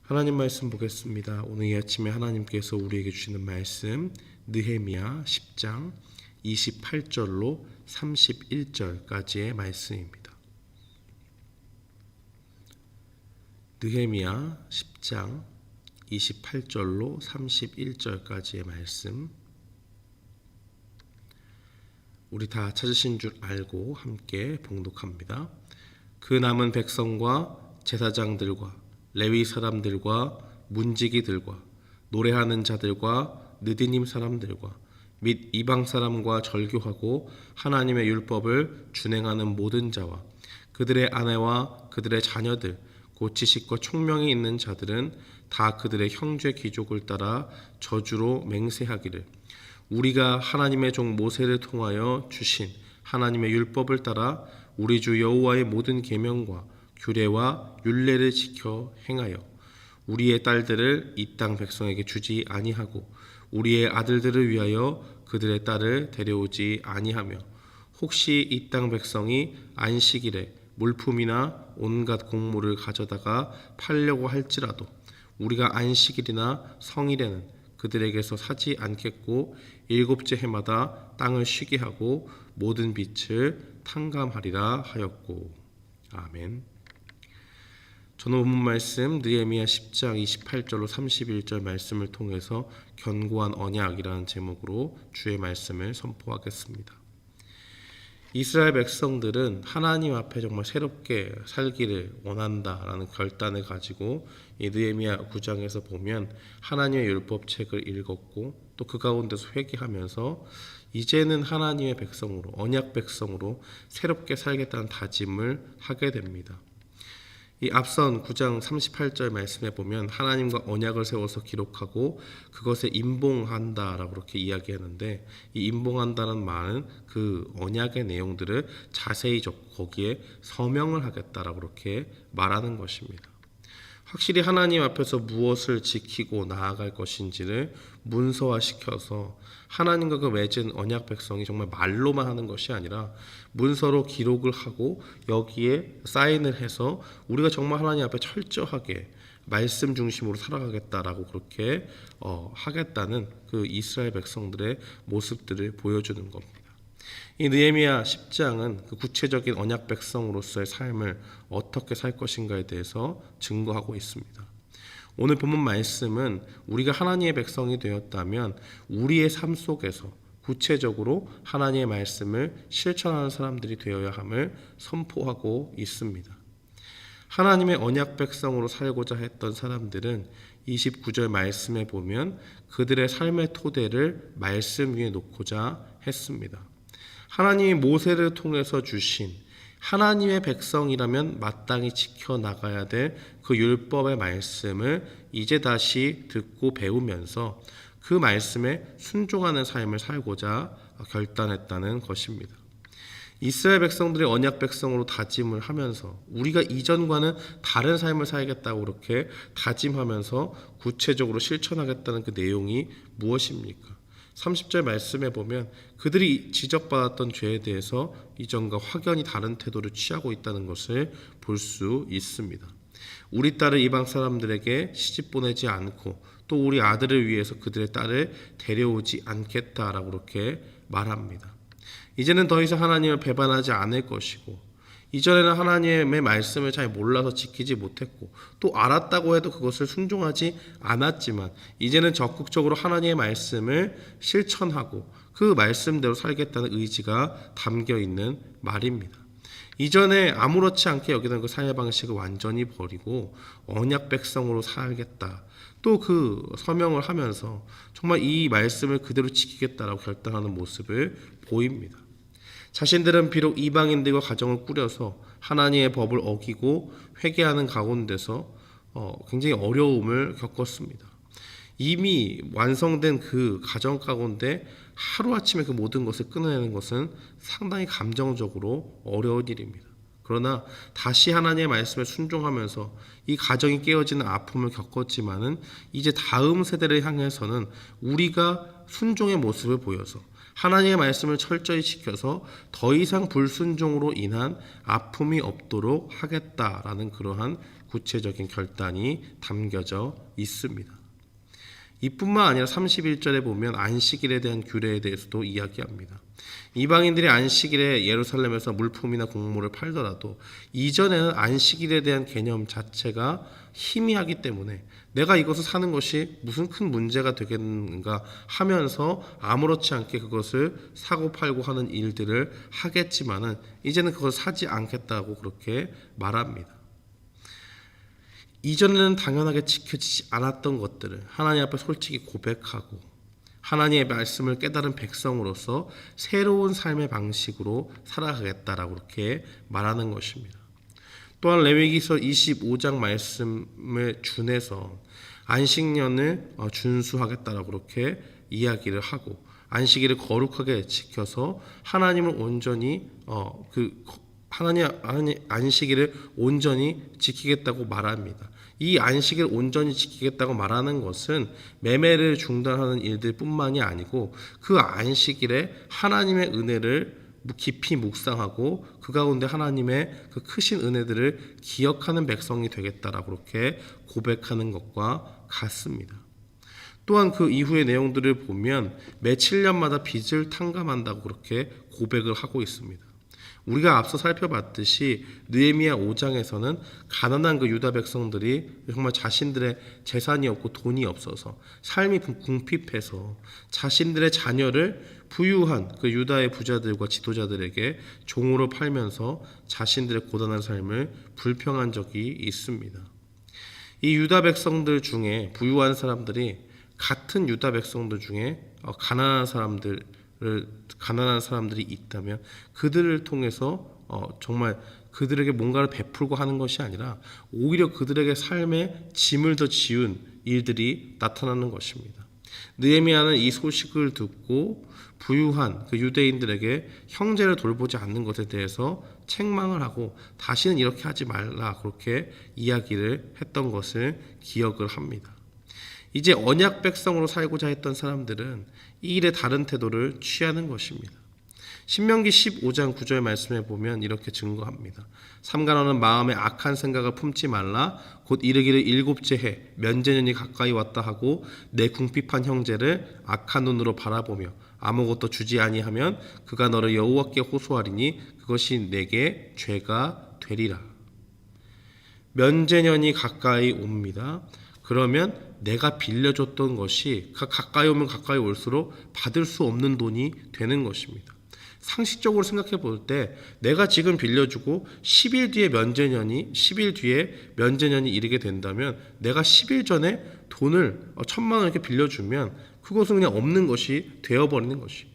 하나님 말씀 보겠습니다. 오늘 이 아침에 하나님께서 우리에게 주시는 말씀 느헤미야 10장 28절로 31절까지의 말씀입니다. 느헤미야 10장 28절로 31절까지의 말씀, 우리 다 찾으신 줄 알고 함께 봉독합니다. 그 남은 백성과 제사장들과 레위 사람들과 문지기들과 노래하는 자들과 느디님 사람들과 및 이방 사람과 절교하고 하나님의 율법을 준행하는 모든 자와 그들의 아내와 그들의 자녀들 곧 지식과 총명이 있는 자들은 다 그들의 형제 귀족을 따라 저주로 맹세하기를, 우리가 하나님의 종 모세를 통하여 주신 하나님의 율법을 따라 우리 주 여호와의 모든 계명과 규례와 율례를 지켜 행하여 우리의 딸들을 이 땅 백성에게 주지 아니하고 우리의 아들들을 위하여 그들의 딸을 데려오지 아니하며, 혹시 이 땅 백성이 안식일에 물품이나 온갖 곡물을 가져다가 팔려고 할지라도 우리가 안식일이나 성일에는 그들에게서 사지 않겠고 일곱째 해마다 땅을 쉬게 하고 모든 빛을 탕감하리라 하였고. 아멘. 저는 본문 말씀 느헤미야 10장 28절로 31절 말씀을 통해서 견고한 언약이라는 제목으로 주의 말씀을 선포하겠습니다. 이스라엘 백성들은 하나님 앞에 정말 새롭게 살기를 원한다라는 결단을 가지고 이 느헤미야 9장에서 보면 하나님의 율법책을 읽었고 또 그 가운데서 회개하면서 이제는 하나님의 백성으로, 언약 백성으로 새롭게 살겠다는 다짐을 하게 됩니다. 이 앞선 9장 38절 말씀에 보면 하나님과 언약을 세워서 기록하고 그것에 임봉한다라고 그렇게 이야기하는데, 이 임봉한다는 말은 그 언약의 내용들을 자세히 적고 거기에 서명을 하겠다라고 그렇게 말하는 것입니다. 확실히 하나님 앞에서 무엇을 지키고 나아갈 것인지를 문서화시켜서 하나님과 그 맺은 언약 백성이 정말 말로만 하는 것이 아니라 문서로 기록을 하고 여기에 사인을 해서 우리가 정말 하나님 앞에 철저하게 말씀 중심으로 살아가겠다라고 그렇게 하겠다는 그 이스라엘 백성들의 모습들을 보여주는 겁니다. 이 느헤미야 10장은 그 구체적인 언약 백성으로서의 삶을 어떻게 살 것인가에 대해서 증거하고 있습니다. 오늘 본문 말씀은 우리가 하나님의 백성이 되었다면 우리의 삶 속에서 구체적으로 하나님의 말씀을 실천하는 사람들이 되어야 함을 선포하고 있습니다. 하나님의 언약 백성으로 살고자 했던 사람들은 29절 말씀에 보면 그들의 삶의 토대를 말씀 위에 놓고자 했습니다. 하나님이 모세를 통해서 주신 하나님의 백성이라면 마땅히 지켜나가야 될 그 율법의 말씀을 이제 다시 듣고 배우면서 그 말씀에 순종하는 삶을 살고자 결단했다는 것입니다. 이스라엘 백성들이 언약 백성으로 다짐을 하면서 우리가 이전과는 다른 삶을 살겠다고 그렇게 다짐하면서 구체적으로 실천하겠다는 그 내용이 무엇입니까? 30절 말씀에 보면 그들이 지적받았던 죄에 대해서 이전과 확연히 다른 태도를 취하고 있다는 것을 볼 수 있습니다. 우리 딸을 이방 사람들에게 시집 보내지 않고 또 우리 아들을 위해서 그들의 딸을 데려오지 않겠다라고 그렇게 말합니다. 이제는 더 이상 하나님을 배반하지 않을 것이고, 이전에는 하나님의 말씀을 잘 몰라서 지키지 못했고 또 알았다고 해도 그것을 순종하지 않았지만 이제는 적극적으로 하나님의 말씀을 실천하고 그 말씀대로 살겠다는 의지가 담겨 있는 말입니다. 이전에 아무렇지 않게 여기던 그 삶의 방식을 완전히 버리고 언약 백성으로 살겠다, 또 그 서명을 하면서 정말 이 말씀을 그대로 지키겠다라고 결단하는 모습을 보입니다. 자신들은 비록 이방인들과 가정을 꾸려서 하나님의 법을 어기고 회개하는 가운데서 굉장히 어려움을 겪었습니다. 이미 완성된 그 가정 가운데 하루아침에 그 모든 것을 끊어내는 것은 상당히 감정적으로 어려운 일입니다. 그러나 다시 하나님의 말씀에 순종하면서 이 가정이 깨어지는 아픔을 겪었지만은 이제 다음 세대를 향해서는 우리가 순종의 모습을 보여서 하나님의 말씀을 철저히 지켜서 더 이상 불순종으로 인한 아픔이 없도록 하겠다라는 그러한 구체적인 결단이 담겨져 있습니다. 이뿐만 아니라 31절에 보면 안식일에 대한 규례에 대해서도 이야기합니다. 이방인들이 안식일에 예루살렘에서 물품이나 곡물을 팔더라도 이전에는 안식일에 대한 개념 자체가 희미하기 때문에 내가 이것을 사는 것이 무슨 큰 문제가 되겠는가 하면서 아무렇지 않게 그것을 사고 팔고 하는 일들을 하겠지만은 이제는 그걸 사지 않겠다고 그렇게 말합니다. 이전에는 당연하게 지켜지지 않았던 것들을 하나님 앞에 솔직히 고백하고 하나님의 말씀을 깨달은 백성으로서 새로운 삶의 방식으로 살아가겠다라고 그렇게 말하는 것입니다. 또한 레위기서 25장 말씀을 준해서 안식년을 준수하겠다라고 그렇게 이야기를 하고 안식일을 거룩하게 지켜서 하나님을 온전히 하나님 안식일을 온전히 지키겠다고 말합니다. 이 안식일을 온전히 지키겠다고 말하는 것은 매매를 중단하는 일들뿐만이 아니고 그 안식일에 하나님의 은혜를 깊이 묵상하고 그 가운데 하나님의 그 크신 은혜들을 기억하는 백성이 되겠다라고 그렇게 고백하는 것과 같습니다. 또한 그 이후의 내용들을 보면 매 7년마다 빚을 탕감한다고 그렇게 고백을 하고 있습니다. 우리가 앞서 살펴봤듯이 느헤미야 5장에서는 가난한 그 유다 백성들이 정말 자신들의 재산이 없고 돈이 없어서 삶이 궁핍해서 자신들의 자녀를 부유한 그 유다의 부자들과 지도자들에게 종으로 팔면서 자신들의 고단한 삶을 불평한 적이 있습니다. 이 유다 백성들 중에 부유한 사람들이 같은 유다 백성들 중에 가난한 사람들이 있다면 그들을 통해서 정말 그들에게 뭔가를 베풀고 하는 것이 아니라 오히려 그들에게 삶의 짐을 더 지운 일들이 나타나는 것입니다. 느헤미야는 이 소식을 듣고 부유한 그 유대인들에게 형제를 돌보지 않는 것에 대해서 책망을 하고 다시는 이렇게 하지 말라 그렇게 이야기를 했던 것을 기억을 합니다. 이제 언약 백성으로 살고자 했던 사람들은 이 일에 다른 태도를 취하는 것입니다. 신명기 15장 9절 말씀에 보면 이렇게 증거합니다. 삼가너는 마음에 악한 생각을 품지 말라. 곧 이르기를 일곱째 해 면제년이 가까이 왔다 하고 내 궁핍한 형제를 악한 눈으로 바라보며 아무것도 주지 아니하면 그가 너를 여호와께 호소하리니 그것이 내게 죄가 되리라. 면제년이 가까이 옵니다. 그러면 내가 빌려줬던 것이 가까이 오면 가까이 올수록 받을 수 없는 돈이 되는 것입니다. 상식적으로 생각해 볼 때 내가 지금 빌려주고 10일 뒤에 면제년이 이르게 된다면 내가 10일 전에 돈을 1,000만 원 이렇게 빌려주면 그것은 그냥 없는 것이 되어버리는 것이.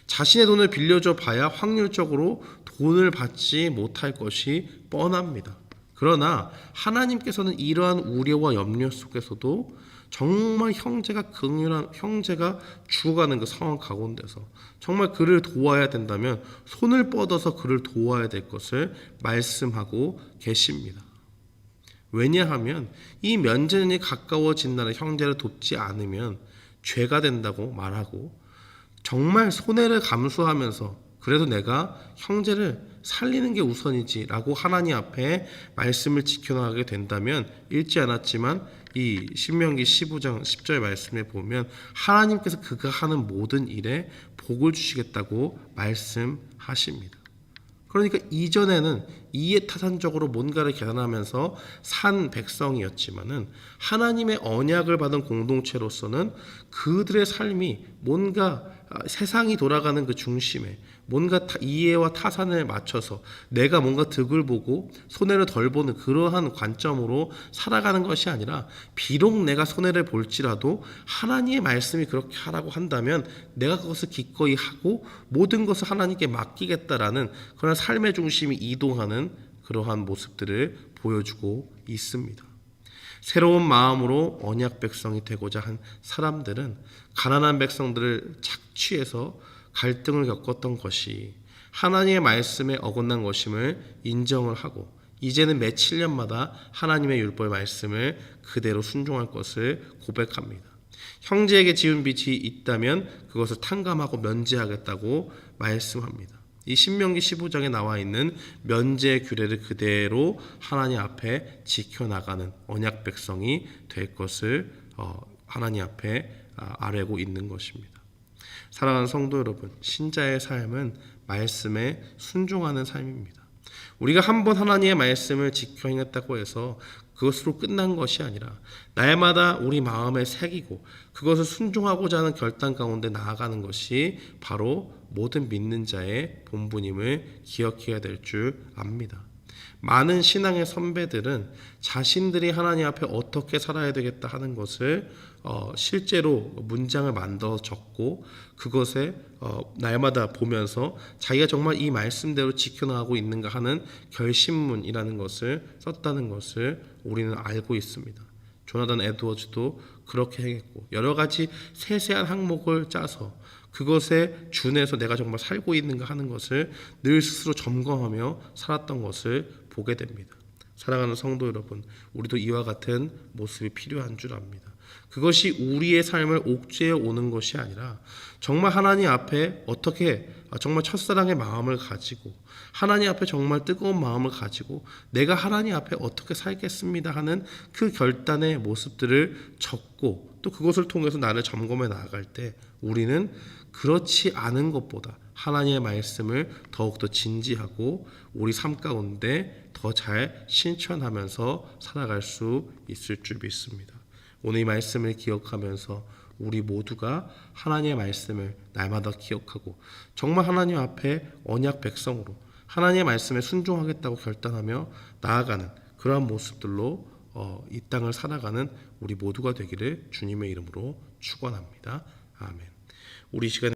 자신의 돈을 빌려줘 봐야 확률적으로 돈을 받지 못할 것이 뻔합니다. 그러나 하나님께서는 이러한 우려와 염려 속에서도 정말 형제가 죽어가는 그 상황 가운데서 정말 그를 도와야 된다면 손을 뻗어서 그를 도와야 될 것을 말씀하고 계십니다. 왜냐하면 이 면제년이 가까워진 날에 형제를 돕지 않으면 죄가 된다고 말하고 정말 손해를 감수하면서 그래도 내가 형제를 살리는 게 우선이지라고 하나님 앞에 말씀을 지켜나가게 된다면 읽지 않았지만 이 신명기 15장 10절 말씀에 보면 하나님께서 그가 하는 모든 일에 복을 주시겠다고 말씀하십니다. 그러니까 이전에는 이해타산적으로 뭔가를 계산하면서 산 백성이었지만은 하나님의 언약을 받은 공동체로서는 그들의 삶이 뭔가 세상이 돌아가는 그 중심에 뭔가 이해와 타산을 맞춰서 내가 뭔가 득을 보고 손해를 덜 보는 그러한 관점으로 살아가는 것이 아니라 비록 내가 손해를 볼지라도 하나님의 말씀이 그렇게 하라고 한다면 내가 그것을 기꺼이 하고 모든 것을 하나님께 맡기겠다라는 그런 삶의 중심이 이동하는 그러한 모습들을 보여주고 있습니다. 새로운 마음으로 언약 백성이 되고자 한 사람들은 가난한 백성들을 착취해서 갈등을 겪었던 것이 하나님의 말씀에 어긋난 것임을 인정을 하고 이제는 매 7년마다 하나님의 율법의 말씀을 그대로 순종할 것을 고백합니다. 형제에게 지은 빚이 있다면 그것을 탕감하고 면제하겠다고 말씀합니다. 이 신명기 15장에 나와 있는 면제 규례를 그대로 하나님 앞에 지켜나가는 언약 백성이 될 것을 하나님 앞에 아뢰고 있는 것입니다. 사랑하는 성도 여러분, 신자의 삶은 말씀에 순종하는 삶입니다. 우리가 한번 하나님의 말씀을 지켜 행했다고 해서 그것으로 끝난 것이 아니라 날마다 우리 마음에 새기고 그것을 순종하고자 하는 결단 가운데 나아가는 것이 바로 모든 믿는 자의 본분임을 기억해야 될 줄 압니다. 많은 신앙의 선배들은 자신들이 하나님 앞에 어떻게 살아야 되겠다 하는 것을 실제로 문장을 만들어 적고 그것에 날마다 보면서 자기가 정말 이 말씀대로 지켜나가고 있는가 하는 결심문이라는 것을 썼다는 것을 우리는 알고 있습니다. 조나단 에드워즈도 그렇게 행했고 여러 가지 세세한 항목을 짜서 그것에 준해서 내가 정말 살고 있는가 하는 것을 늘 스스로 점검하며 살았던 것을 보게 됩니다. 사랑하는 성도 여러분, 우리도 이와 같은 모습이 필요한 줄 압니다. 그것이 우리의 삶을 옥죄해 오는 것이 아니라 정말 하나님 앞에 어떻게 정말 첫사랑의 마음을 가지고 하나님 앞에 정말 뜨거운 마음을 가지고 내가 하나님 앞에 어떻게 살겠습니다 하는 그 결단의 모습들을 적고 또 그것을 통해서 나를 점검해 나아갈 때 우리는 그렇지 않은 것보다 하나님의 말씀을 더욱더 진지하고 우리 삶 가운데 더 잘 실천하면서 살아갈 수 있을 줄 믿습니다. 오늘 이 말씀을 기억하면서 우리 모두가 하나님의 말씀을 날마다 기억하고 정말 하나님 앞에 언약 백성으로 하나님의 말씀에 순종하겠다고 결단하며 나아가는 그러한 모습들로 이 땅을 살아가는 우리 모두가 되기를 주님의 이름으로 축원합니다. 아멘. 우리 시간에